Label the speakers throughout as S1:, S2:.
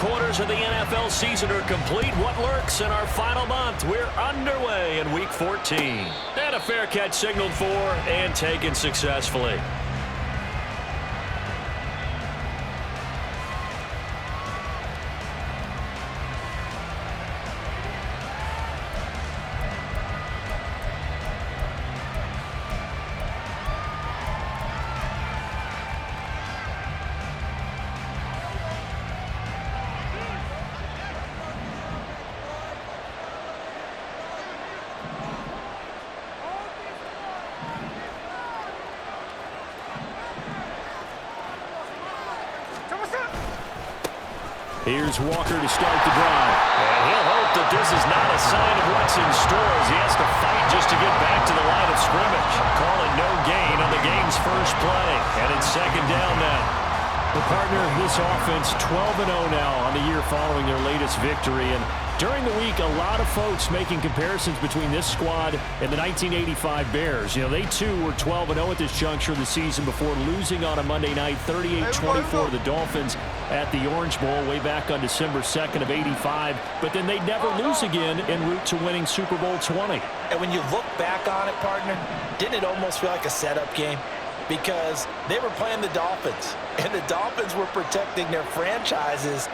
S1: quarters of the NFL season are complete. What lurks in our final month? We're underway in Week 14. And a fair catch signaled for and taken successfully.
S2: Here's Walker to start the drive.
S1: And he'll hope that this is not a sign of what's in store as he has to fight just to get back to the line of scrimmage. Call it no gain on the game's first play. And it's second down now.
S2: The partner, this offense 12-0 now on the year following their latest victory. And during the week, a lot of folks making comparisons between this squad and the 1985 Bears. You know, they too were 12-0 at this juncture of the season before losing on a Monday night 38-24 to the Dolphins at the Orange Bowl way back on December 2nd of '85. But then they'd never lose again en route to winning Super Bowl 20.
S3: And when you look back on it, partner, didn't it almost feel like a setup game? Because they were playing the Dolphins, and the Dolphins were protecting their franchise's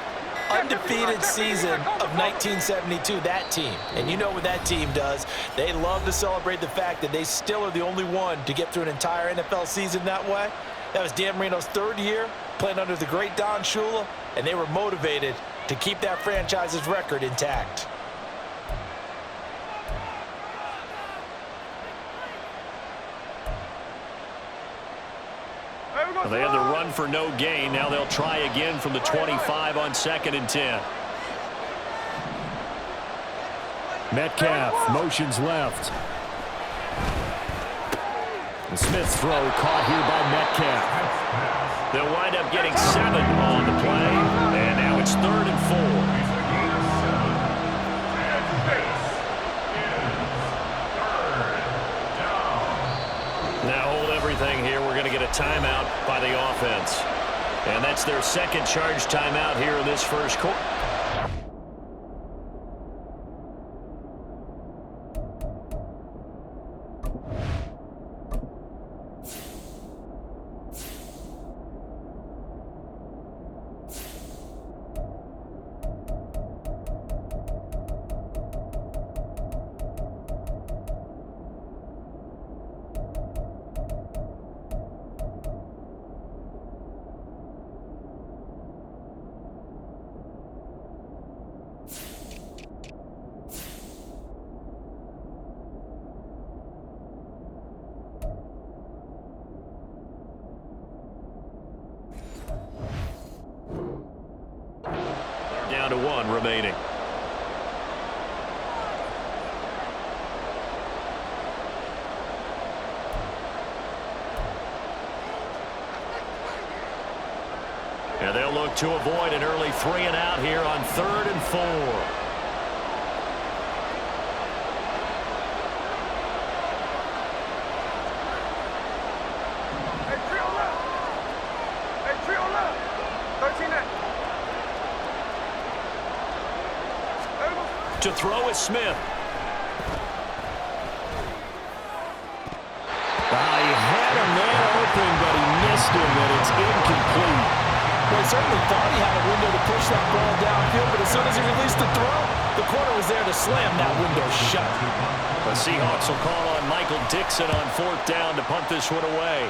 S3: undefeated season of 1972, that team. And you know what that team does. They love to celebrate the fact that they still are the only one to get through an entire NFL season that way. That was Dan Marino's third year, playing under the great Don Shula, and they were motivated to keep that franchise's record intact.
S1: Well, they had the run for no gain. Now they'll try again from the 25 on 2nd and 10.
S2: Metcalf motions left. The Smith's throw caught here by Metcalf.
S1: They'll wind up getting 7 on the play. And now it's 3rd and 4. Now hold everything here. We're going to get a timeout by the offense. And that's their second charge timeout here in this first quarter. Down to 1 remaining. And they'll look to avoid an early 3 and out here on 3rd and 4. To throw is Smith.
S2: He had a man open, but he missed him, and it's incomplete.
S3: Well, he certainly thought he had a window to push that ball downfield, but as soon as he released the throw, the corner was there to slam that window shut.
S1: The Seahawks will call on Michael Dixon on 4th down to punt this one away.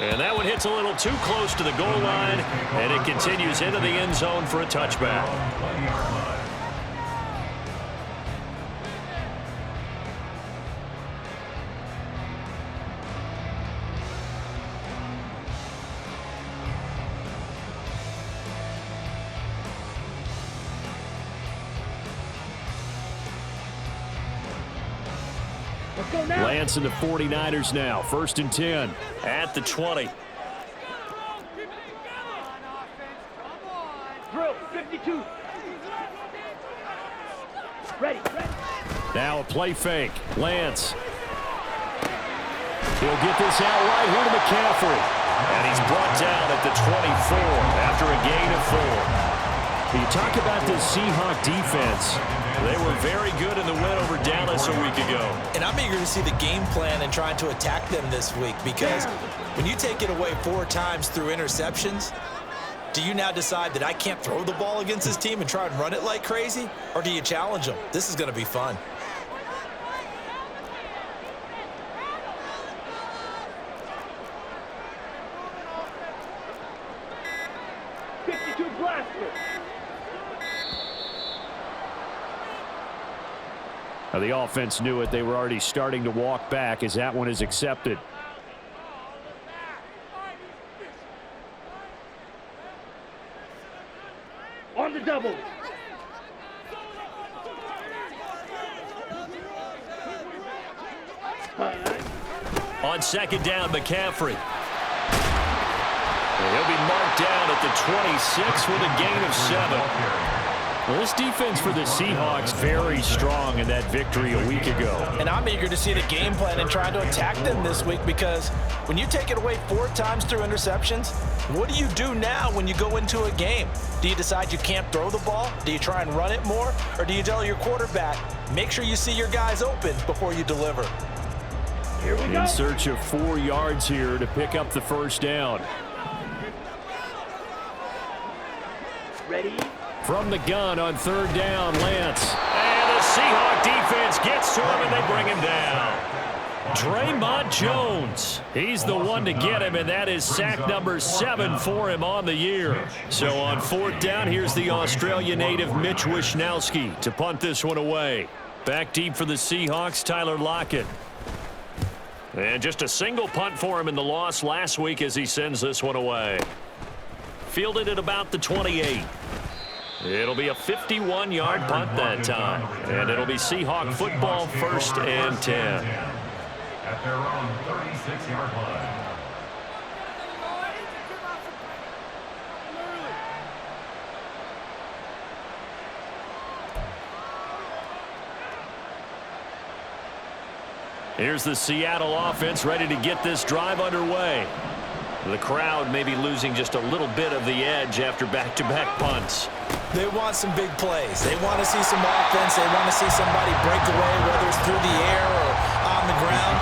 S1: And that one hits a little too close to the goal line, and it continues into the end zone for a touchback.
S2: Lance and the 49ers now. 1st and 10.
S1: At the 20.
S4: Drill, 52. Ready.
S2: Now a play fake. Lance. He'll get this out right here to McCaffrey.
S1: And he's brought down at the 24 after a gain of 4.
S2: You talk about this Seahawks defense.
S1: They were very good in the win over Dallas a week ago.
S3: And I'm eager to see the game plan and trying to attack them this week, because when you take it away 4 times through interceptions, do you now decide that I can't throw the ball against this team and try and run it like crazy? Or do you challenge them? This is going to be fun.
S2: Now the offense knew it. They were already starting to walk back as that one is accepted.
S4: On the double.
S1: On second down, McCaffrey. And he'll be marked down at the 26 with a gain of 7.
S2: Well, this defense for the Seahawks very strong in that victory a week ago.
S3: And I'm eager to see the game plan and trying to attack them this week, because when you take it away 4 times through interceptions, what do you do now when you go into a game? Do you decide you can't throw the ball? Do you try and run it more? Or do you tell your quarterback, make sure you see your guys open before you deliver?
S4: Here we go.
S2: In search of 4 yards here to pick up the first down.
S4: Ready?
S2: From the gun on third down, Lance.
S1: And the Seahawks defense gets to him, and they bring him down.
S2: Draymond Jones. He's the one to get him, and that is sack number 7 for him on the year.
S1: So on fourth down, here's the Australia native Mitch Wishnowsky to punt this one away.
S2: Back deep for the Seahawks, Tyler Lockett.
S1: And just a single punt for him in the loss last week as he sends this one away. Fielded at about the 28. It'll be a 51-yard punt that time. And it'll be Seahawk football, 1st and 10.
S5: At their own 36-yard line.
S1: Here's the Seattle offense ready to get this drive underway. The crowd may be losing just a little bit of the edge after back-to-back punts.
S3: They want some big plays. They want to see some offense. They want to see somebody break away, whether it's through the air or on the ground.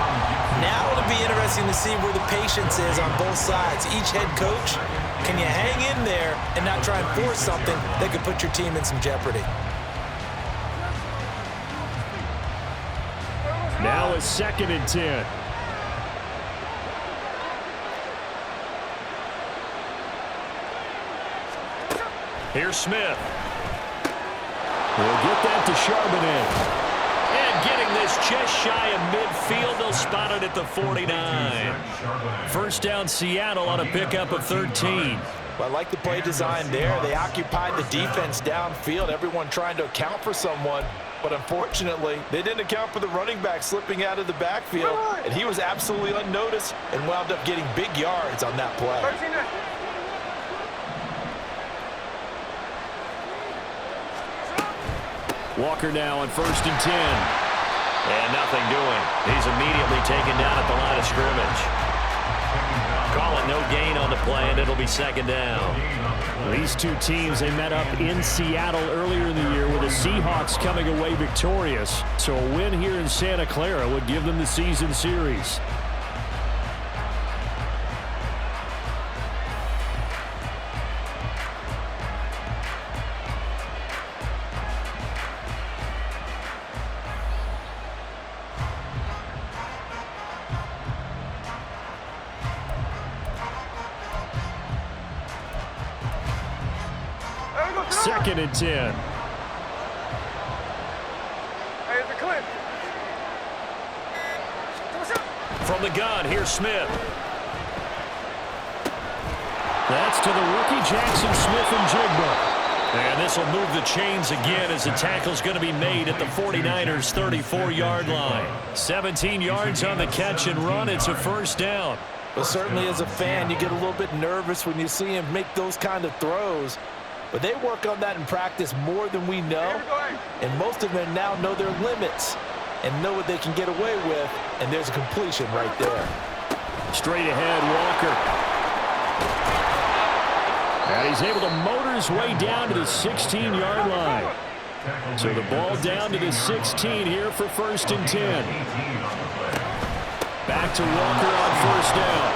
S3: Now it'll be interesting to see where the patience is on both sides. Each head coach, can you hang in there and not try and force something that could put your team in some jeopardy?
S2: Now it's 2nd and 10.
S1: Here's Smith.
S2: We'll get that to Charbonnet.
S1: And getting this just shy of midfield, they'll spot it at the 49.
S2: First down, Seattle on a pickup of 13.
S3: Well, I like the play design there. They occupied the defense downfield, everyone trying to account for someone. But unfortunately, they didn't account for the running back slipping out of the backfield. And he was absolutely unnoticed and wound up getting big yards on that play.
S2: Walker now on 1st and 10.
S1: And nothing doing. He's immediately taken down at the line of scrimmage. Call it no gain on the play, and it'll be 2nd down.
S2: These two teams, they met up in Seattle earlier in the year with the Seahawks coming away victorious. So a win here in Santa Clara would give them the season series. Second and 10.
S1: From the gun, here's Smith.
S2: That's to the rookie Jackson Smith-Njigba.
S1: And this will move the chains again as the tackle's going to be made at the 49ers' 34-yard line. 17 yards on the catch and run. It's a first down.
S3: But certainly as a fan, you get a little bit nervous when you see him make those kind of throws. But they work on that in practice more than we know. And most of them now know their limits and know what they can get away with. And there's a completion right there.
S2: Straight ahead, Walker. And he's able to motor his way down to the 16-yard line. So the ball down to the 16 here for 1st and 10. Back to Walker on 1st down.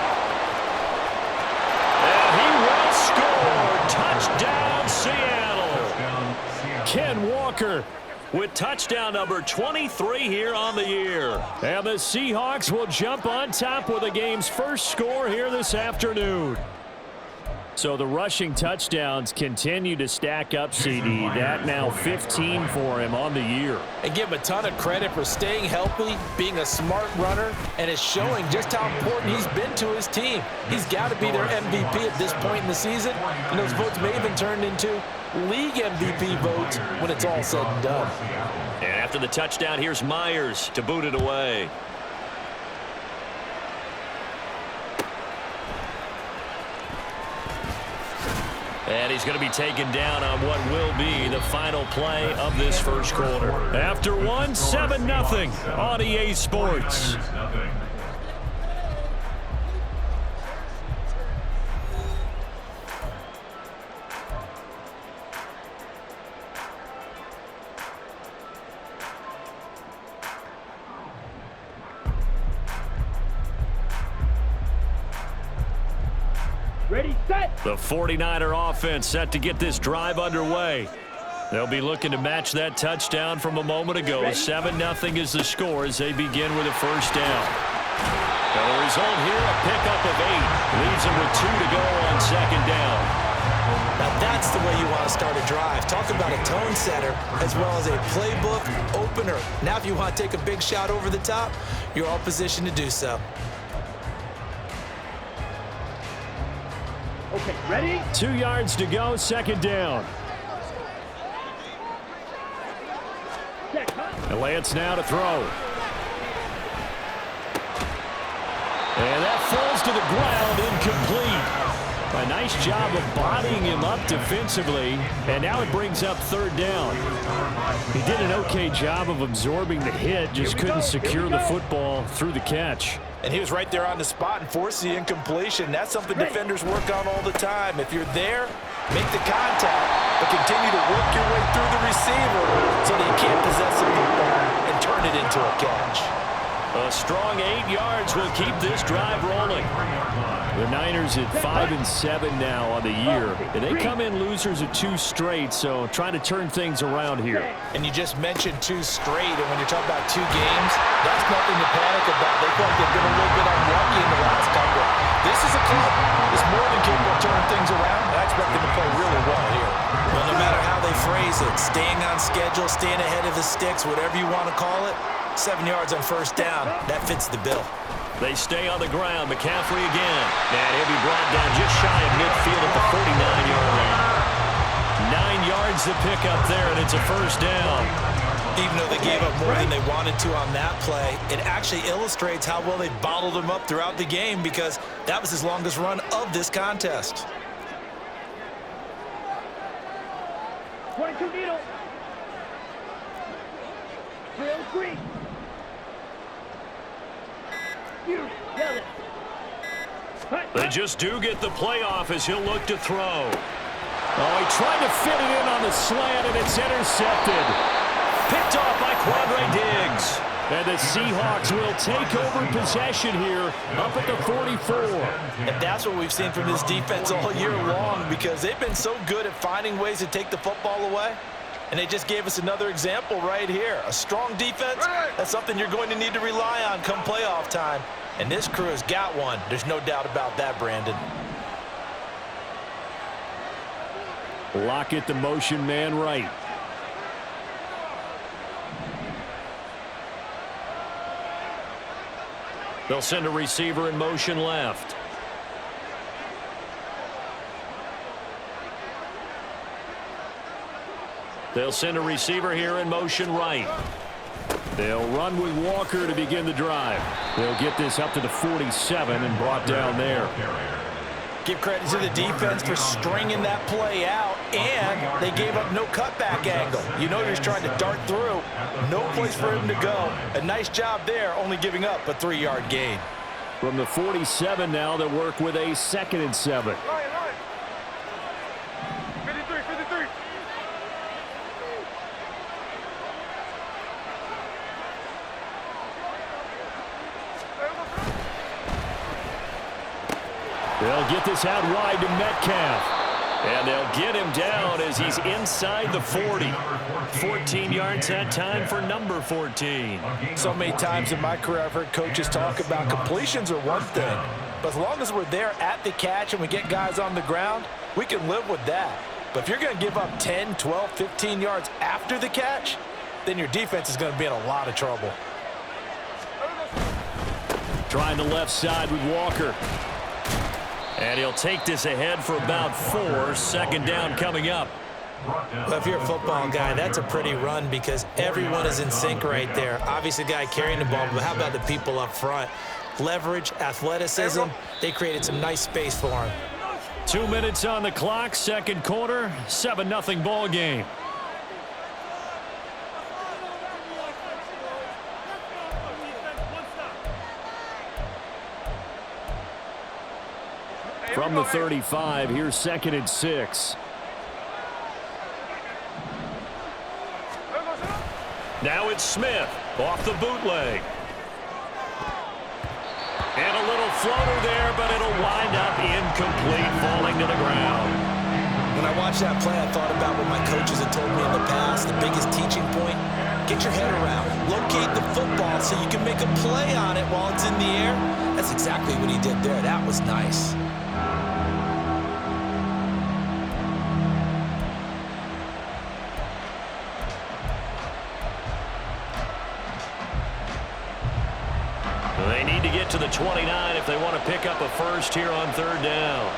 S1: And he will score. Touchdown, Seattle.
S2: Ken Walker
S1: with touchdown number 23 here on the year.
S2: And the Seahawks will jump on top with the game's first score here this afternoon. So the rushing touchdowns continue to stack up, CD. That now 15 for him on the year.
S3: And give him a ton of credit for staying healthy, being a smart runner, and it's showing just how important he's been to his team. He's got to be their MVP at this point in the season, and those votes may even turn into league MVP votes when it's all said and done.
S1: And after the touchdown, here's Myers to boot it away. And he's going to be taken down on what will be the final play of this first quarter.
S2: After one, 7-0 on EA Sports.
S4: Ready, set.
S2: The 49er offense set to get this drive underway. They'll be looking to match that touchdown from a moment ago. 7-0 is the score as they begin with a 1st down. Now the result here, a pickup of 8. Leaves them with 2 to go on 2nd down.
S3: Now that's the way you want to start a drive. Talk about a tone setter as well as a playbook opener. Now if you want to take a big shot over the top, you're all positioned to do so.
S4: Okay, ready?
S2: 2 yards to go, 2nd down.
S4: Set, huh?
S2: And Lance now to throw. And that falls to the ground, incomplete. A nice job of bodying him up defensively, and now it brings up 3rd down. He did an okay job of absorbing the hit, just couldn't secure the football through the catch.
S3: And he was right there on the spot and forced the incompletion. That's something defenders work on all the time. If you're there, make the contact, but continue to work your way through the receiver so that you can't possess the football and turn it into a catch.
S1: A strong 8 yards will keep this drive rolling.
S2: The Niners at 5-7 now on the year. And they come in losers of 2 straight, so trying to turn things around here.
S3: And you just mentioned 2 straight, and when you're talking about 2 games, that's nothing to panic about. They feel like they've been a little bit unlucky in the last couple. This is a club that's more than capable of turning things around, and I expect them to play really well here. Well, no matter how they phrase it, staying on schedule, staying ahead of the sticks, whatever you want to call it, 7 yards on 1st down, that fits the bill.
S1: They stay on the ground. McCaffrey again. And he'll be brought down just shy of midfield at the 49-yard line. 9 yards to pick up there, and it's a 1st down.
S3: Even though they gave up more than they wanted to on that play, it actually illustrates how well they bottled them up throughout the game because that was his longest run of this contest.
S4: 22 needle. Drill 3. You yell it.
S1: They just do get the playoff as he'll look to throw.
S2: Oh, he tried to fit it in on the slant, and it's intercepted.
S1: Picked off by Quadre Diggs.
S2: And the Seahawks will take over possession here up at the 44.
S3: And that's what we've seen from this defense all year long because they've been so good at finding ways to take the football away. And they just gave us another example right here. A strong defense, that's something you're going to need to rely on come playoff time. And this crew has got one. There's no doubt about that, Brandon.
S2: Lockett, the motion man right.
S1: They'll send a receiver in motion left. They'll send a receiver here in motion right.
S2: They'll run with Walker to begin the drive. They'll get this up to the 47 and brought down there.
S3: Give credit to the defense for stringing that play out, and they gave up no cutback angle. You know you're just trying to dart through. No place for him to go. A nice job there, only giving up a 3-yard gain.
S2: From the 47 now, they'll work with a 2nd and 7. They'll get this out wide to Metcalf.
S1: And they'll get him down as he's inside the 40. 14 yards that time for number 14.
S3: So many times in my career I've heard coaches talk about completions are one thing, but as long as we're there at the catch and we get guys on the ground, we can live with that. But if you're going to give up 10, 12, 15 yards after the catch, then your defense is going to be in a lot of trouble.
S2: Trying the left side with Walker.
S1: And he'll take this ahead for about 4. Second down coming up.
S3: Well, if you're a football guy, that's a pretty run because everyone is in sync right there. Obviously, the guy carrying the ball, but how about the people up front? Leverage, athleticism, they created some nice space for him.
S2: 2 minutes on the clock, second quarter, 7-0 ball game. From the 35, here's 2nd and 6.
S1: Now it's Smith off the bootleg. And a little floater there, but it'll wind up incomplete, falling to the ground.
S3: When I watched that play, I thought about what my coaches had told me in the past. The biggest teaching point, get your head around. Locate the football so you can make a play on it while it's in the air. That's exactly what he did there. That was nice.
S1: They need to get to the 29 if they want to pick up a first here on 3rd down.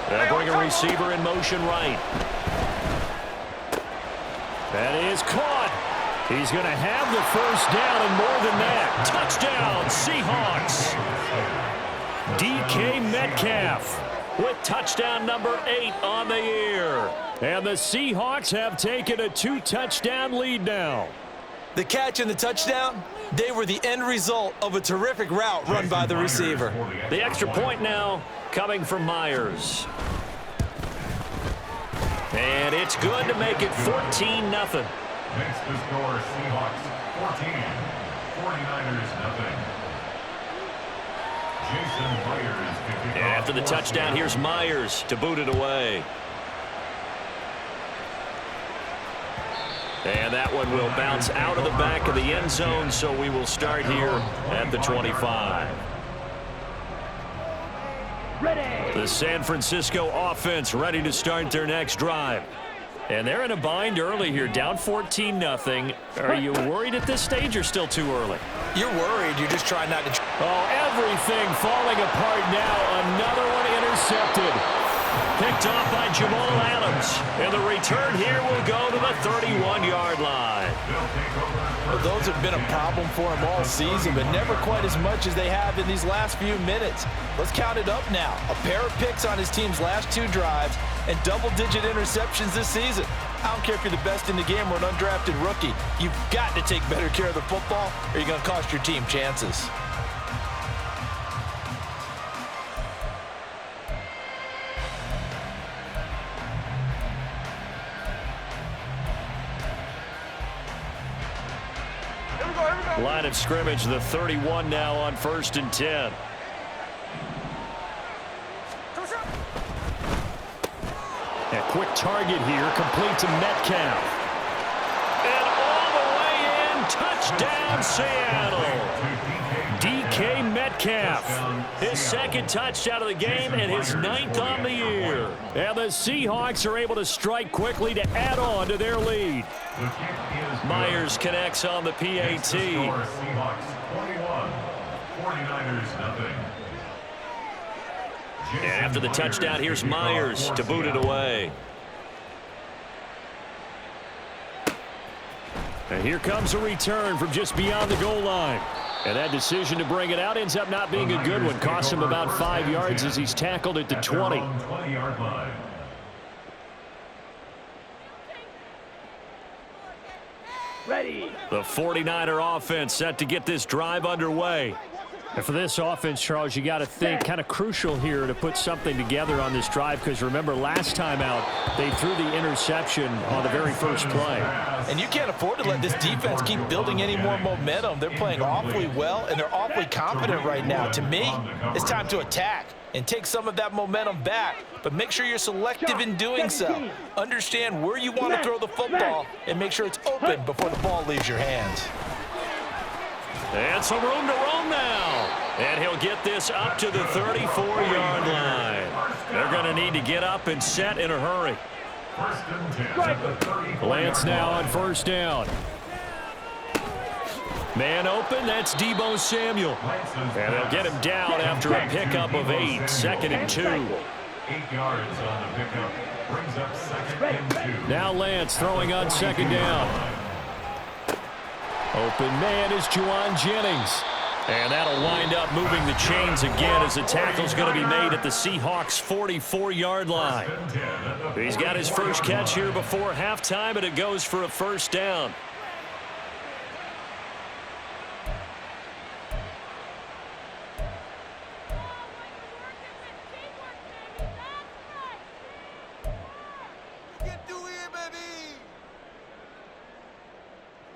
S1: They'll bring a receiver in motion right.
S2: That is caught. He's going to have the first down and more than that.
S1: Touchdown, Seahawks.
S2: DK Metcalf
S1: With touchdown number 8 on the year.
S2: And the Seahawks have taken a 2-touchdown lead now.
S3: The catch and the touchdown, they were the end result of a terrific route run by the receiver.
S1: The extra point now coming from Myers. And it's good to make it 14-0.
S5: Makes the score Seahawks 14, 49ers nothing. Jason Myers.
S1: And after the touchdown, here's Myers to boot it away. And that one will bounce out of the back of the end zone, so we will start here at the 25.
S4: Ready.
S1: The San Francisco offense ready to start their next drive. And they're in a bind early here, down 14-0. Are you worried at this stage or still too early?
S3: You're worried. You're just trying not to.
S2: Oh, everything falling apart now. Another one intercepted.
S1: Picked off by Jamal Adams. And the return here will go to the 31-yard line.
S3: Well, those have been a problem for him all season, but never quite as much as they have in these last few minutes. Let's count it up now. A pair of picks on his team's last 2 drives and double-digit interceptions this season. I don't care if you're the best in the game or an undrafted rookie. You've got to take better care of the football or you're going to cost your team chances.
S1: Line of scrimmage, the 31 now on 1st and 10.
S2: A quick target here, complete to Metcalf.
S1: And all the way in, touchdown Seattle.
S2: DK Metcalf.
S1: His 2nd touchdown of the game and his 9th on the year.
S2: And the Seahawks are able to strike quickly to add on to their lead.
S1: Myers connects on the PAT.
S5: Seahawks 21, 49ers nothing.
S1: And after the touchdown, here's Myers to boot it away.
S2: And here comes a return from just beyond the goal line. And that decision to bring it out ends up not being a good one. Cost him about 5 yards as he's tackled at the 20.
S5: 20-yard line.
S4: Ready.
S1: The 49er offense set to get this drive underway.
S2: And for this offense, Charles, you got to think kind of crucial here to put something together on this drive, because remember last time out they threw the interception on the very first play.
S3: And you can't afford to let this defense keep building any more momentum. They're playing awfully well, and they're awfully confident right now. To me, it's time to attack and take some of that momentum back, but make sure you're selective in doing so. Understand where you want to throw the football and make sure it's open before the ball leaves your hands.
S1: And some room to roam now. And he'll get this up to the 34-yard line. They're going to need to get up and set in a hurry.
S2: Lance now on first down. Man open, that's Deebo Samuel. And they'll get him down after a pickup of 8, 2nd and 2.
S5: 8 yards on the pickup. Brings up 2nd and 2.
S2: Now Lance throwing on 2nd down. Open man is Juwan Jennings. And that'll wind up moving the chains again as the tackle's going to be made at the Seahawks' 44-yard line. He's got his first catch here before halftime, and it goes for a first down.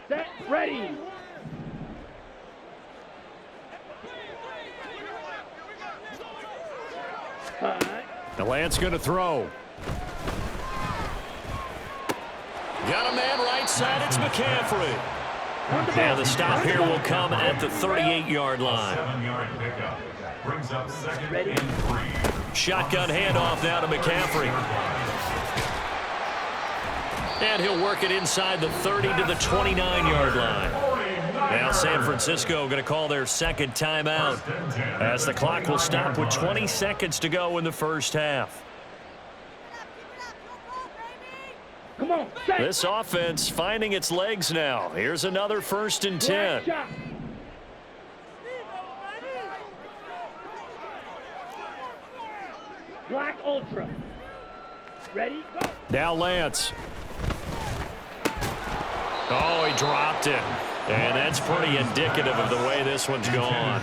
S4: Set, ready.
S2: The Lance going to throw.
S1: Got a man right side, it's McCaffrey. Now the stop here will come at the 38-yard line.
S5: 7-yard pickup. Brings up 2nd and 3.
S1: Shotgun handoff now to McCaffrey. And he'll work it inside the 30 to the 29-yard line. Now San Francisco going to call their second timeout as the clock will stop with 20 seconds to go in the first half.
S4: Come on, set.
S1: This offense finding its legs now. Here's another 1st and 10.
S4: Shot. Black Ultra. Ready, go.
S2: Now Lance.
S1: Oh, he dropped it. And that's pretty indicative of the way this one's gone.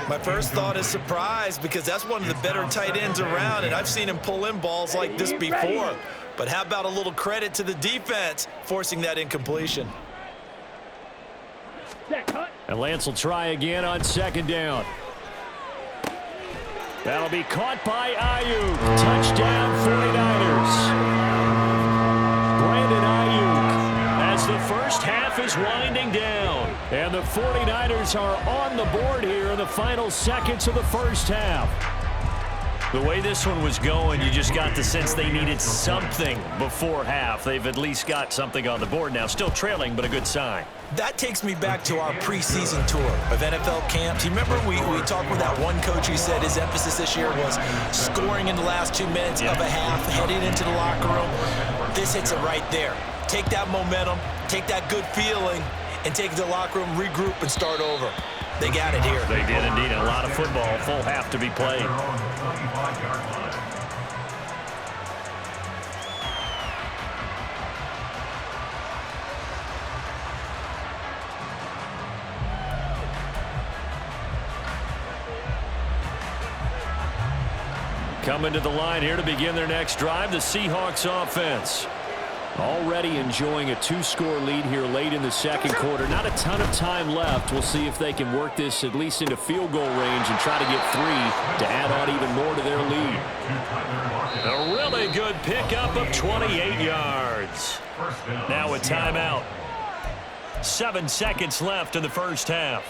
S3: My first thought is surprise, because that's one of the better tight ends around, and I've seen him pull in balls like this before. But how about a little credit to the defense forcing that incompletion?
S4: Set, cut.
S2: And Lance will try again on 2nd down. That'll be caught by Ayuk. Touchdown 49ers. Brandon Ayuk. As the first half is winding down. And the 49ers are on the board here in the final seconds of the first half.
S1: The way this one was going, you just got the sense they needed something before half. They've at least got something on the board now. Still trailing, but a good sign.
S3: That takes me back to our preseason tour of NFL camps. You remember we talked with that one coach who said his emphasis this year was scoring in the last 2 minutes of a half, heading into the locker room. This hits it right there. Take that momentum, take that good feeling, and take it to the locker room, regroup, and start over. They got it here.
S1: They did indeed. A lot of football, full half to be played.
S2: Coming to the line here to begin their next drive, the Seahawks offense. Already enjoying a 2-score lead here late in the second quarter. Not a ton of time left. We'll see if they can work this at least into field goal range and try to get 3 to add on even more to their lead.
S1: A really good pickup of 28 yards. Now a timeout. 7 seconds left in the first half.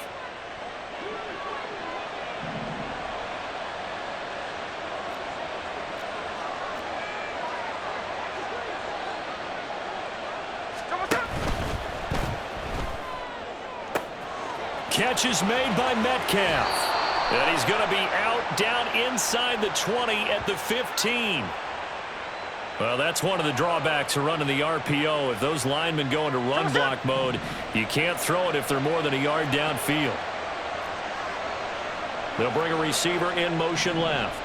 S1: Catch is made by Metcalf. And he's going to be out down inside the 20 at the 15. Well, that's one of the drawbacks of running the RPO. If those linemen go into run block mode, you can't throw it if they're more than a yard downfield. They'll bring a receiver in motion left.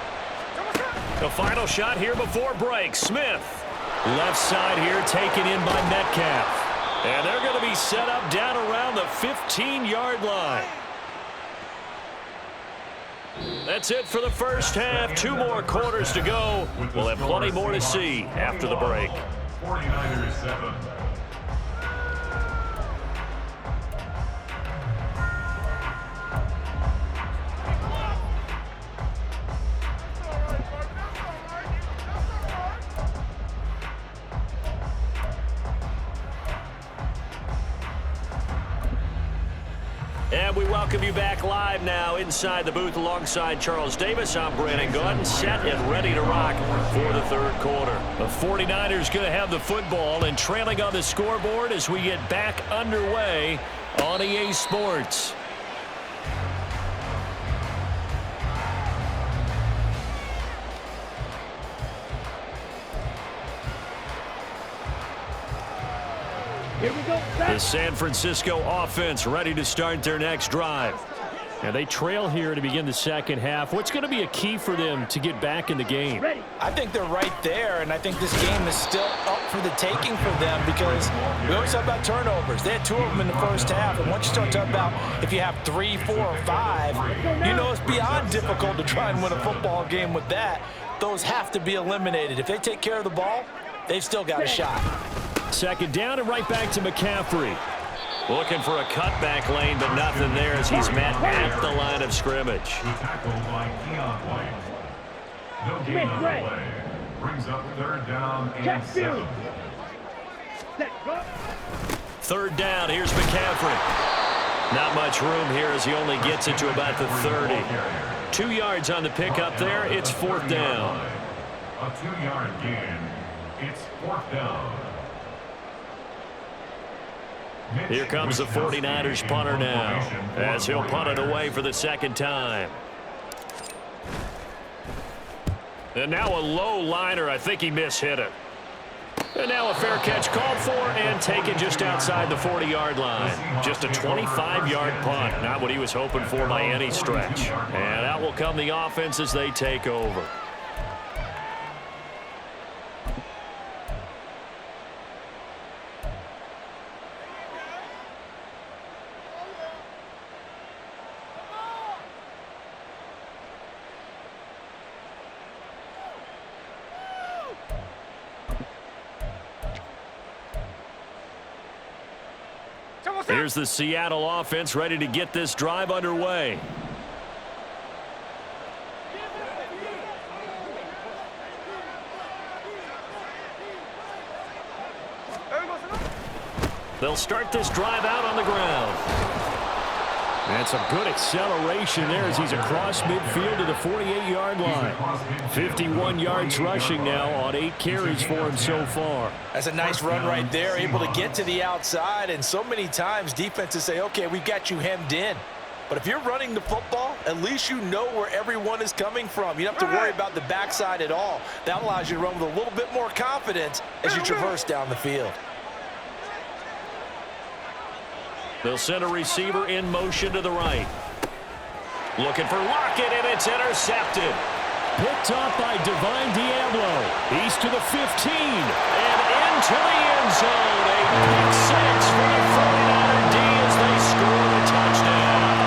S1: The final shot here before break. Smith. Left side here taken in by Metcalf. And they're going to be set up down around the 15-yard line. That's it for the first half. 2 more quarters to go. We'll have plenty more to see after the break.
S5: 49ers 7.
S1: And we welcome you back live now inside the booth alongside Charles Davis. I'm Brandon Gunn, set and ready to rock for the third quarter.
S2: The 49ers going to have the football and trailing on the scoreboard as we get back underway on EA Sports.
S4: Here we go.
S2: The San Francisco offense ready to start their next drive. And they trail here to begin the second half. What's going to be a key for them to get back in the game?
S4: Ready.
S3: I think they're right there, and I think this game is still up for the taking for them because we always talk about turnovers. They had 2 of them in the first half, and once you start talking about if you have 3, 4, or 5, you know it's beyond difficult to try and win a football game with that. Those have to be eliminated. If they take care of the ball, they've still got a shot.
S2: Second down and right back to McCaffrey.
S1: Looking for a cutback lane, but nothing there as he's met at the line of scrimmage.
S5: The tackle by Keon White. No gain on the play. Brings up third down and 7.
S4: Set, go.
S1: Third down, here's McCaffrey. Not much room here as he only gets it to about the 30. 2 yards on the pickup there. It's 4th down.
S5: A 2-yard gain. It's 4th down.
S1: Here comes the 49ers punter now as he'll punt it away for the second time. And now a low liner. I think he mishit it. And now a fair catch called for and taken just outside the 40-yard line. Just a 25-yard punt. Not what he was hoping for by any stretch. And out will come the offense as they take over. Here's the Seattle offense ready to get this drive underway. They'll start this drive out on the ground.
S2: That's a good acceleration there as he's across midfield to the 48-yard line. 51 yards rushing now on 8 carries for him so far.
S3: That's a nice run right there, able to get to the outside, and so many times defenses say, okay, we've got you hemmed in. But if you're running the football, at least you know where everyone is coming from. You don't have to worry about the backside at all. That allows you to run with a little bit more confidence as you traverse down the field.
S1: They'll send a receiver in motion to the right. Looking for Lockett, and it's intercepted.
S2: Picked up by Divine Diablo. He's to the 15.
S1: And into the end zone. A pick six for the 49er D as they score the touchdown.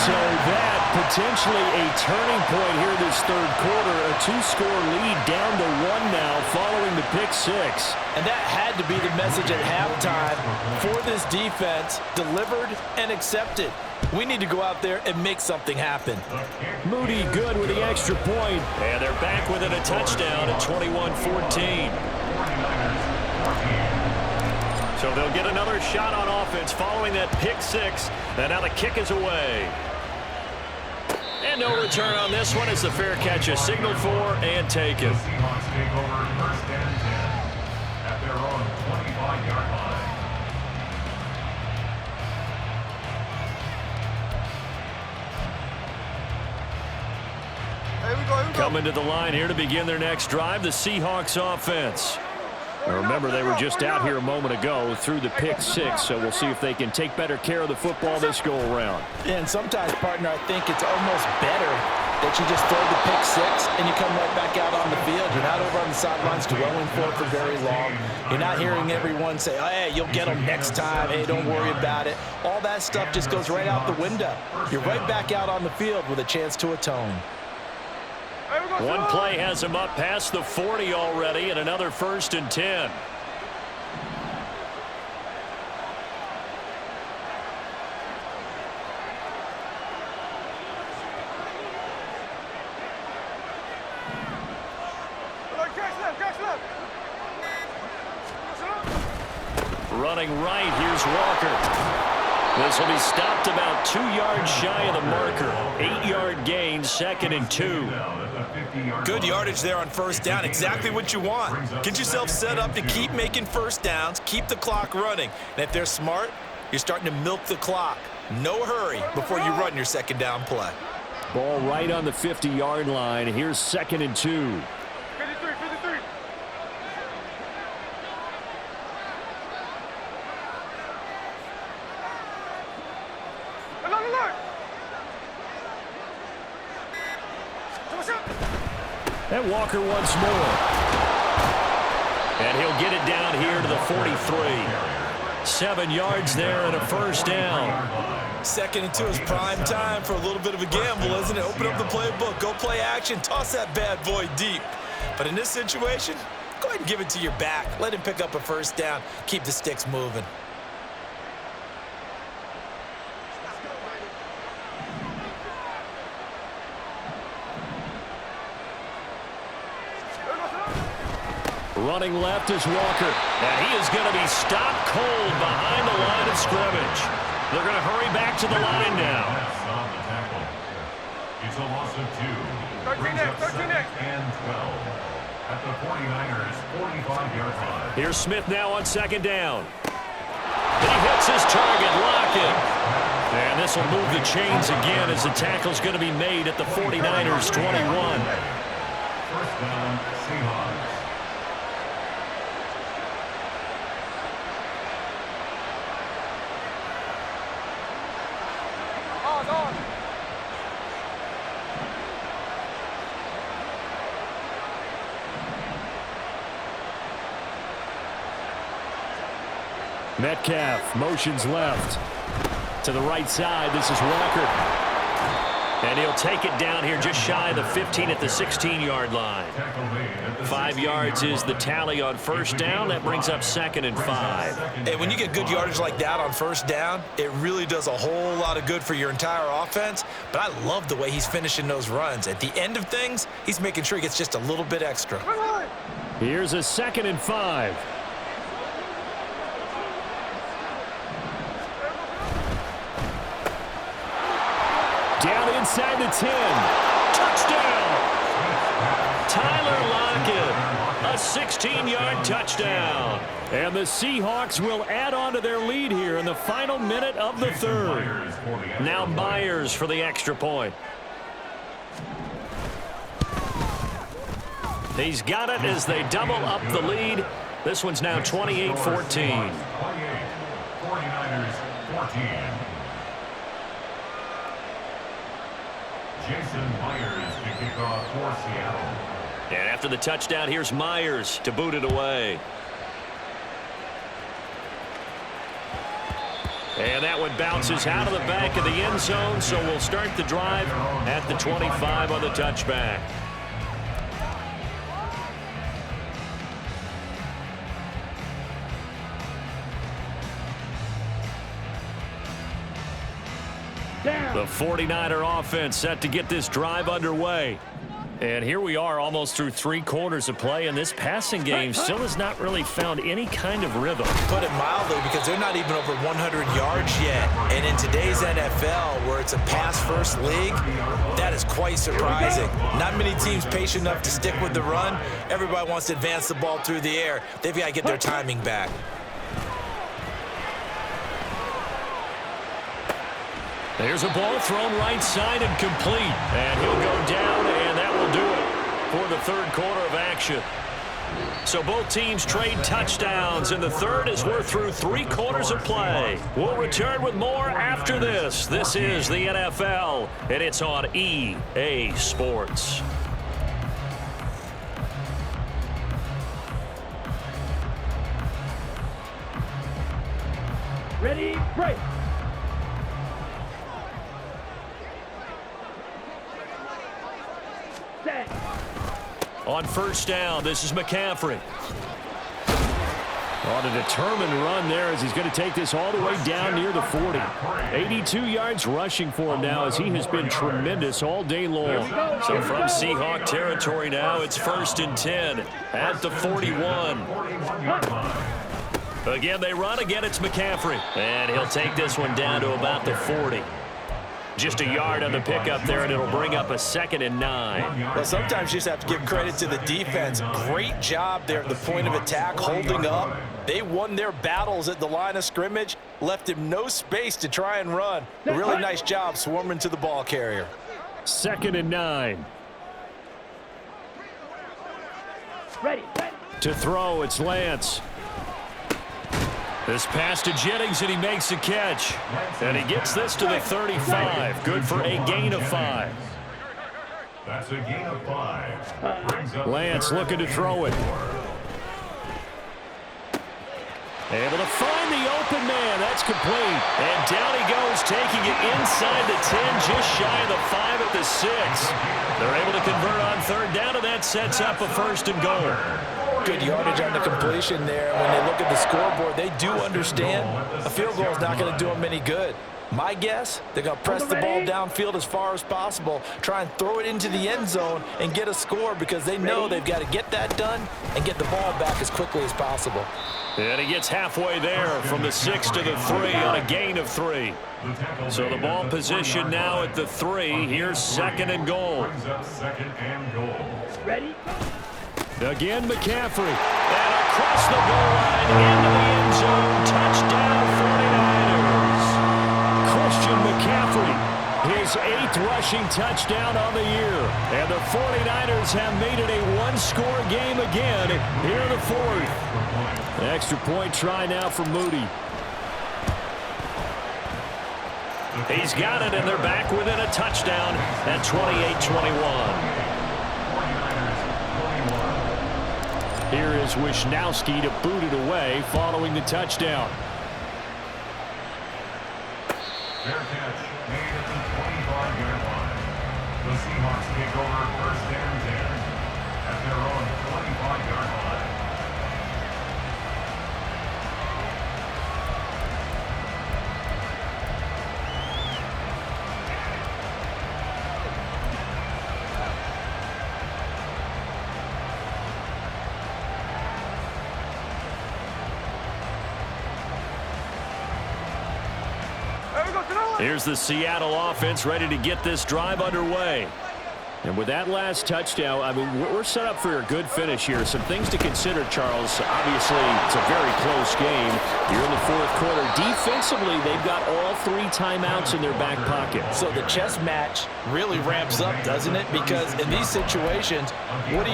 S2: So that potentially a turning point here this third quarter. A 2-score lead down to 1 now following the pick six.
S3: And that had to be the message at halftime for this defense, delivered and accepted. We need to go out there and make something happen.
S2: Moody good with the extra point.
S1: And they're back within a touchdown at 21-14. So they'll get another shot on offense following that pick six. And now the kick is away. And no return on this one as the fair catch is signaled for and taken.
S5: The Seahawks take over first and 10 at their own 25-yard line.
S2: Coming to the line here to begin their next drive, the Seahawks offense. Now remember, they were just out here a moment ago through the pick six, so we'll see if they can take better care of the football this go around.
S3: And sometimes, partner, I think it's almost better that you just throw the pick six and you come right back out on the field. You're not over on the sidelines dwelling for it for very long. You're not hearing everyone say, oh, hey, you'll get them next time. Hey, don't worry about it. All that stuff just goes right out the window. You're right back out on the field with a chance to atone.
S1: One play has him up past the 40 already, and another 1st and 10. Running right, here's Walker. This will be stopped about 2 yards shy of the marker. 8-yard gain, 2nd and 2.
S3: Good yardage there on 1st down. Exactly what you want. Get yourself set up to keep making 1st downs, keep the clock running. And if they're smart, you're starting to milk the clock. No hurry before you run your 2nd down play.
S2: Ball right on the 50-yard line. Here's 2nd and 2. And Walker once more. And he'll get it down here to the 43. 7 yards there and a 1st down.
S3: 2nd and 2 is prime time for a little bit of a gamble, isn't it? Open up the playbook, go play action, toss that bad boy deep. But in this situation, go ahead and give it to your back. Let him pick up a 1st down, keep the sticks moving.
S2: Running left is Walker.
S1: And he is going to be stopped cold behind the line of scrimmage. They're going to hurry back to the line now.
S5: It's a loss of 2. Brings up 2nd and 12 at the 49ers 45-yard line.
S1: Here's Smith now on 2nd down. He hits his target, Lockett. And this will move the chains again as the tackle's going to be made at the 49ers 21.
S5: 1st down, Seahawks.
S2: Metcalf motions left. To the right side, this is Walker.
S1: And he'll take it down here just shy of the 15 at the 16-yard line. 5 yards is the tally on 1st down. That brings up 2nd and 5.
S3: Hey, when you get good yardage like that on 1st down, it really does a whole lot of good for your entire offense. But I love the way he's finishing those runs. At the end of things, he's making sure he gets just a little bit extra.
S2: Here's a 2nd and 5. Down inside the 10.
S1: Touchdown! Tyler Lockett, a 16-yard touchdown.
S2: And the Seahawks will add on to their lead here in the final minute of the 3rd.
S1: Now Myers for the extra point. He's got it as they double up the lead. This one's now 28-14.
S5: 49ers 14. Jason Myers to kick off for Seattle.
S1: And after the touchdown, here's Myers to boot it away. And that one bounces out of the back of the end zone, so we'll start the drive at the 25 on the touchback. The 49er offense set to get this drive underway. And here we are almost through 3 quarters of play, and this passing game still has not really found any kind of rhythm.
S3: Put it mildly, because they're not even over 100 yards yet. And in today's NFL, where it's a pass-first league, that is quite surprising. Not many teams patient enough to stick with the run. Everybody wants to advance the ball through the air. They've got to get their timing back.
S1: There's a ball thrown right side and complete. And he'll go down, and that will do it for the 3rd quarter of action. So both teams trade touchdowns in the third as we're through 3 quarters of play. We'll return with more after this. This is the NFL, and it's on EA Sports.
S4: Ready, break. Set.
S1: On first down, this is McCaffrey.
S2: On a determined run there as he's going to take this all the way down near the 40. 82 yards rushing for him now as he has been tremendous all day long.
S1: So from Seahawk territory now, it's 1st and 10 at the 41. Again, they run. Again, it's McCaffrey. And he'll take this one down to about the 40. Just a yard on the pickup there, and it'll bring up a 2nd and 9.
S3: Well, sometimes you just have to give credit to the defense. Great job there at the point of attack, holding up. They won their battles at the line of scrimmage, left him no space to try and run. A really nice job swarming to the ball carrier.
S2: 2nd and 9.
S4: Ready.
S2: To throw, it's Lance.
S1: This pass to Jennings, and he makes the catch. And he gets this to the 35. Good for a gain of 5.
S5: That's a gain of 5. Brings up
S2: Lance looking to throw it. Able to find the open man. That's complete.
S1: And down he goes, taking it inside the 10, just shy of the 5 at the 6. They're able to convert on 3rd down, and that sets up a 1st and goal.
S3: Good yardage on the completion there. When they look at the scoreboard, they do understand a field goal is not going to do them any good. My guess, they're going to press the ball downfield as far as possible, try and throw it into the end zone and get a score because they know they've got to get that done and get the ball back as quickly as possible.
S1: And he gets halfway there from the 6 to the 3 on a gain of 3. So the ball position now at the 3. Here's 2nd and goal.
S5: Brings up 2nd and goal.
S4: Ready.
S2: Again, McCaffrey.
S1: And across the goal line into the end zone. Touchdown 49ers.
S2: Christian McCaffrey, his 8th rushing touchdown on the year. And the 49ers have made it a 1-score game again here in the 4th. An extra point try now for Moody.
S1: He's got it, and they're back within a touchdown at 28-21.
S2: Here is Wisnowski to boot it away following the touchdown.
S5: Fair catch made at the 25-yard line. The Seahawks take over 1st and 10 at their own 25-yard line.
S1: Here's the Seattle offense ready to get this drive underway.
S2: And with that last touchdown, I mean, we're set up for a good finish here. Some things to consider, Charles. Obviously, it's a very close game. You're in the 4th quarter. Defensively, they've got all 3 timeouts in their back pocket.
S3: So the chess match really ramps up, doesn't it? Because in these situations, what do?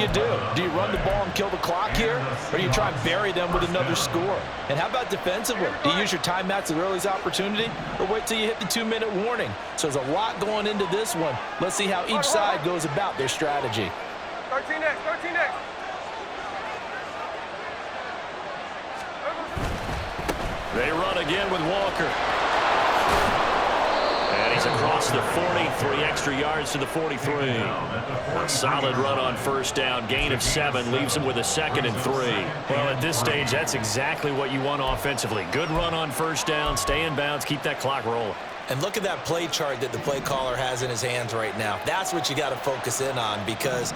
S3: Do you run the ball and kill the clock here? Or do you try and bury them with another score? And how about defensively? Do you use your timeouts at earliest opportunity? Or wait till you hit the 2-minute warning? So there's a lot going into this one. Let's see how each side goes about their strategy.
S4: 13 next.
S1: They run again with Walker. And he's across the 40, 3 extra yards to the 43. A solid run on 1st down, gain of 7, leaves him with a 2nd and 3. Well, at this stage, that's exactly what you want offensively. Good run on 1st down, stay in bounds, keep that clock rolling.
S3: And look at that play chart that the play caller has in his hands right now. That's what you got to focus in on because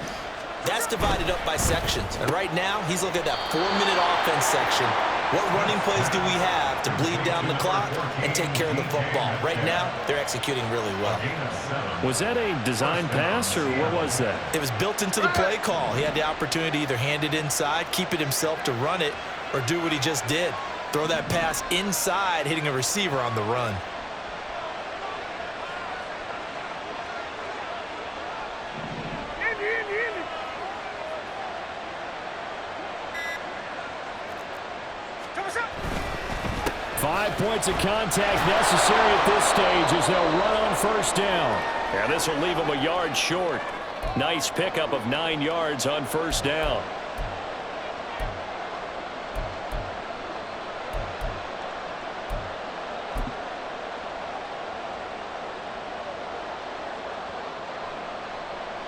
S3: that's divided up by sections. And right now, he's looking at that 4-minute offense section. What running plays do we have to bleed down the clock and take care of the football? Right now, they're executing really well.
S2: Was that a design pass, or what was that?
S3: It was built into the play call. He had the opportunity to either hand it inside, keep it himself to run it, or do what he just did. Throw that pass inside, hitting a receiver on the run.
S2: 5 points of contact necessary at this stage as they'll run on first down.
S1: Yeah, this will leave them a yard short. Nice pickup of 9 yards on first down.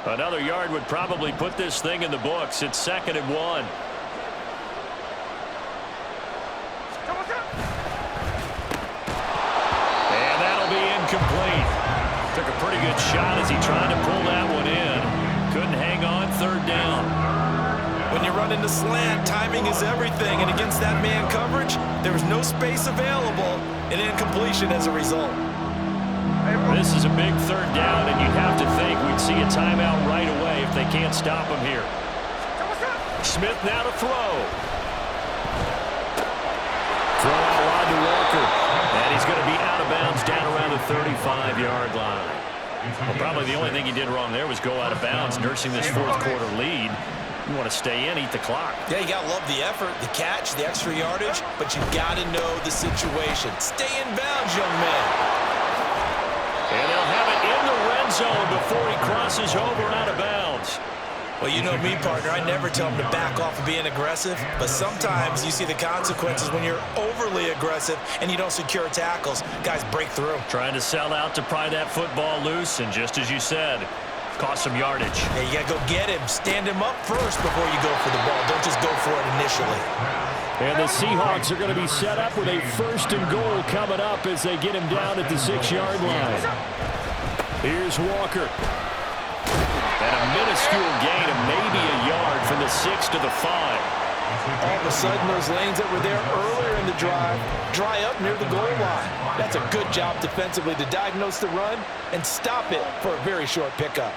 S1: Another yard would probably put this thing in the books. It's 2nd and 1. And that'll be incomplete. Took a pretty good shot as he tried to pull that one in. Couldn't hang on 3rd down.
S3: When you run into slant, timing is everything. And against that man coverage, there was no space available. And incompletion as a result.
S1: This is a big 3rd down, and you'd have to think we'd see a timeout right away if they can't stop him here. Smith now to throw. Throw out wide to Walker. And he's going to be out of bounds down around the 35-yard line. Well, probably the only thing he did wrong there was go out of bounds, nursing this 4th quarter lead. You want to stay in, eat the clock.
S3: Yeah, you got to love the effort, the catch, the extra yardage, but you got to know the situation. Stay in bounds, young man.
S1: And they'll have it in the red zone before he crosses over out of bounds.
S3: Well, you know me, partner. I never tell him to back off of being aggressive, but sometimes you see the consequences when you're overly aggressive and you don't secure tackles. Guys break through.
S1: Trying to sell out to pry that football loose, and just as you said, cost some yardage.
S3: Yeah, you got to go get him. Stand him up first before you go for the ball. Don't just go for it initially.
S2: And the Seahawks are going to be set up with a 1st and goal coming up as they get him down at the 6-yard line. Here's Walker. And a minuscule gain of maybe a yard from the 6 to the 5.
S3: All of a sudden, those lanes that were there earlier in the drive dry up near the goal line. That's a good job defensively to diagnose the run and stop it for a very short pickup.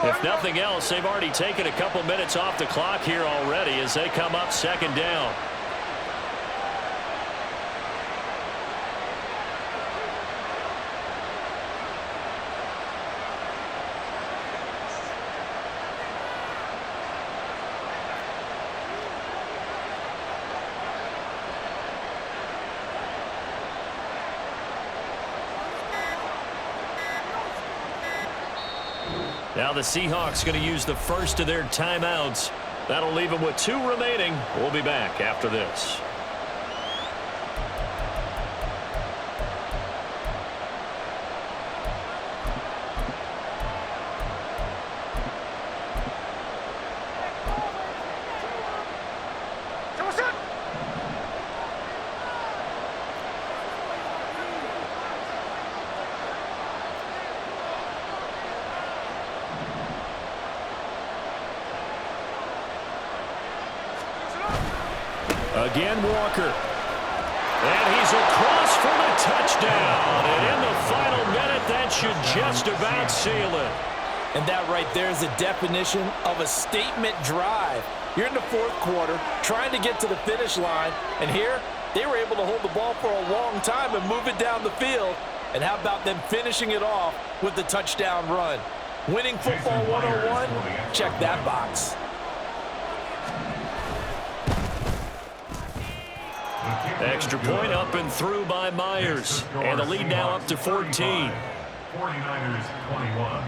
S1: If nothing else, they've already taken a couple minutes off the clock here already as they come up 2nd down. Now the Seahawks going to use the first of their timeouts. That'll leave them with 2 remaining. We'll be back after this.
S2: Again, Walker.
S1: And he's across for the touchdown. And in the final minute, that should just about seal it.
S3: And that right there is a definition of a statement drive. You're in the 4th quarter, trying to get to the finish line. And here, they were able to hold the ball for a long time and move it down the field. And how about them finishing it off with the touchdown run? Winning football 101? Check that box.
S1: Extra point up and through by Myers. And the lead now up to 14.
S5: 49ers 21.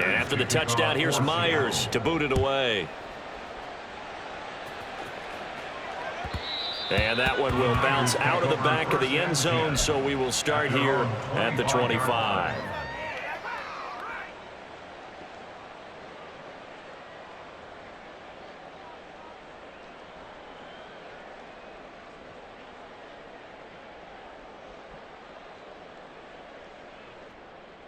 S1: And after the touchdown, here's Myers to boot it away. And that one will bounce out of the back of the end zone, so we will start here at the 25.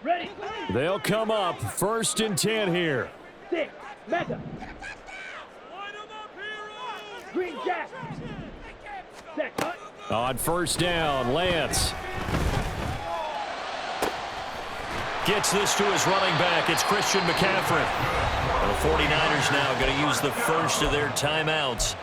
S4: Ready.
S2: They'll come up 1st and 10 here.
S4: 6. Mecca. Green Jack. Set. Cut.
S2: On 1st down, Lance.
S1: Gets this to his running back. It's Christian McCaffrey. The 49ers now going to use the first of their timeouts.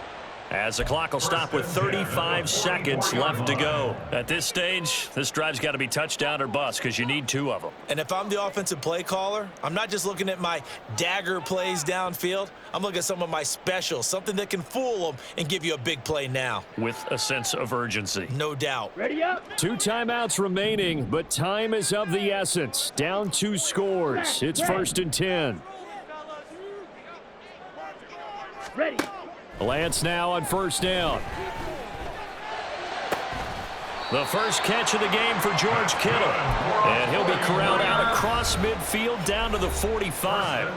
S1: As the clock will stop with 35 seconds left to go. At this stage, this drive's got to be touchdown or bust because you need 2 of them.
S3: And if I'm the offensive play caller, I'm not just looking at my dagger plays downfield. I'm looking at some of my specials, something that can fool them and give you a big play now.
S1: With a sense of urgency.
S3: No doubt.
S4: Ready up.
S2: 2 timeouts remaining, but time is of the essence. Down 2 scores. It's 1st and 10.
S4: Ready.
S2: Lance now on 1st down.
S1: The first catch of the game for George Kittle. And he'll be corralled out across midfield down to the 45.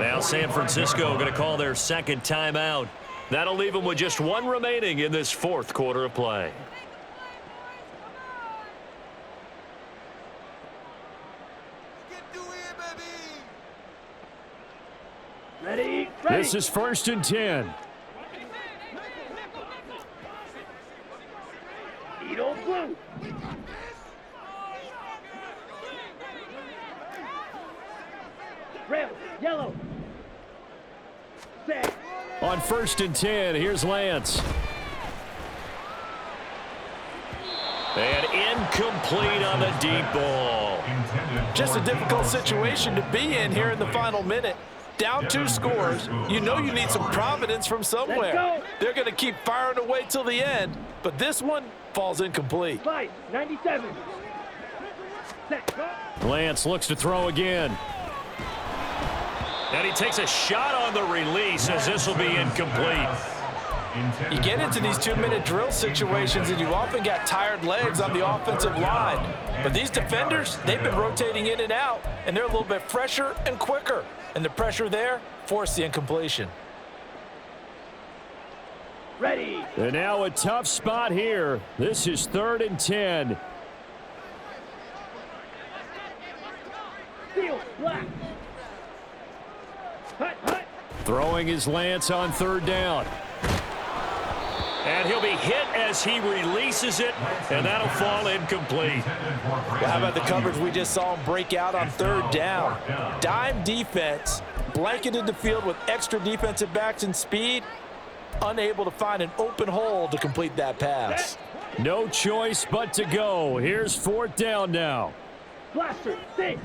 S1: Now San Francisco going to call their second timeout. That'll leave them with just 1 remaining in this 4th quarter of play.
S4: Ready.
S2: This is 1st and 10.
S4: Edo blue. Red. Yellow. Set.
S2: On 1st and 10, here's Lance.
S1: And incomplete on the deep ball.
S3: Just a difficult situation to be in here in the final minute. Down 2 scores. You know you need some providence from somewhere. They're going to keep firing away till the end, but this one falls incomplete.
S4: Fight. 97. Set. Go.
S2: Lance looks to throw again.
S1: And he takes a shot on the release as this will be incomplete.
S3: You get into these 2-minute drill situations and you often got tired legs on the offensive line. But these defenders, they've been rotating in and out, and they're a little bit fresher and quicker. And the pressure there forced the incompletion.
S4: Ready.
S2: And now a tough spot here. This is 3rd and 10.
S4: Steel. Black. Hut. Hut.
S2: Throwing his Lance on 3rd down.
S1: And he'll be hit as he releases it, and that'll fall incomplete.
S3: Well, how about the coverage we just saw him break out on 3rd down? Dime defense, blanketed the field with extra defensive backs and speed, unable to find an open hole to complete that pass.
S2: No choice but to go. Here's 4th down now.
S4: Blaster. Six.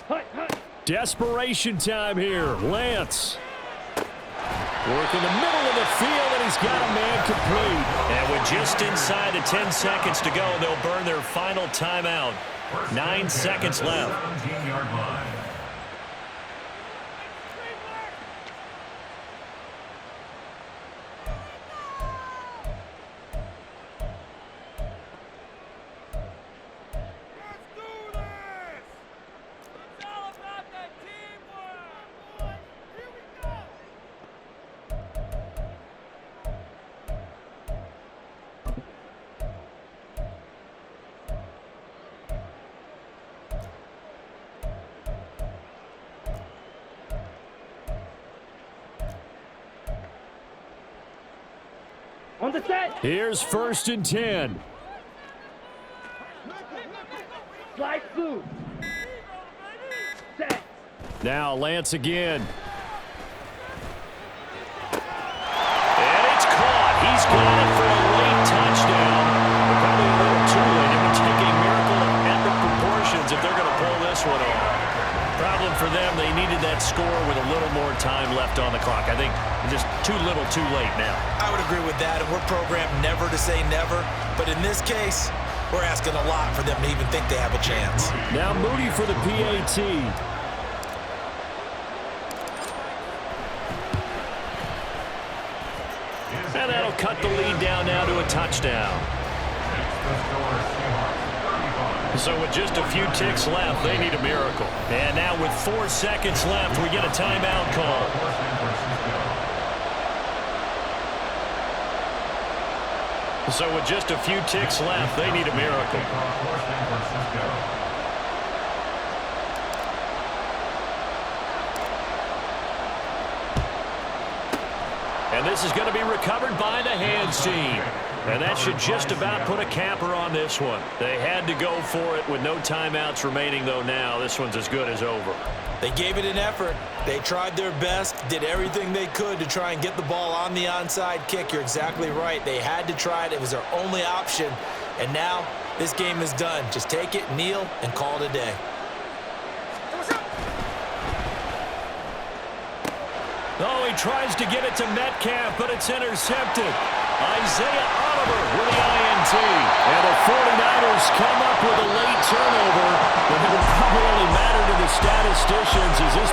S4: Hut. Hut.
S2: Desperation time here. Lance. Work in the middle of the field, and he's got a man complete.
S1: And with just inside of 10 seconds to go, they'll burn their final timeout. 9 seconds left.
S5: 17-yard line.
S4: On the set.
S2: Here's 1st and 10.
S4: Slide blue. Set.
S2: Now Lance again.
S1: And it's caught. He's got it for a late touchdown. But probably a little too late. It would take a miracle of epic proportions if they're going to pull this one off. Problem for them, they needed that score with a little more time left on the clock. I think just too little too late now.
S3: I would agree with that, and we're programmed never to say never. But in this case, we're asking a lot for them to even think they have a chance.
S2: Now Moody for the PAT.
S1: And that'll cut the lead down now to a touchdown. So with just a few ticks left, they need a miracle. And now with 4 seconds left, we get a timeout call. So with just a few ticks left, they need a miracle. And this is going to be recovered by the hands team. And that should just about put a capper on this one. They had to go for it with no timeouts remaining, though now. This one's as good as over.
S3: They gave it an effort. They tried their best, did everything they could to try and get the ball on the onside kick. You're exactly right. They had to try it. It was their only option. And now this game is done. Just take it, kneel, and call it a day.
S2: Oh, he tries to get it to Metcalf, but it's intercepted. Isaiah Oliver with the INT. And the 49ers come up with a late turnover, but it will probably only matter to the statisticians as this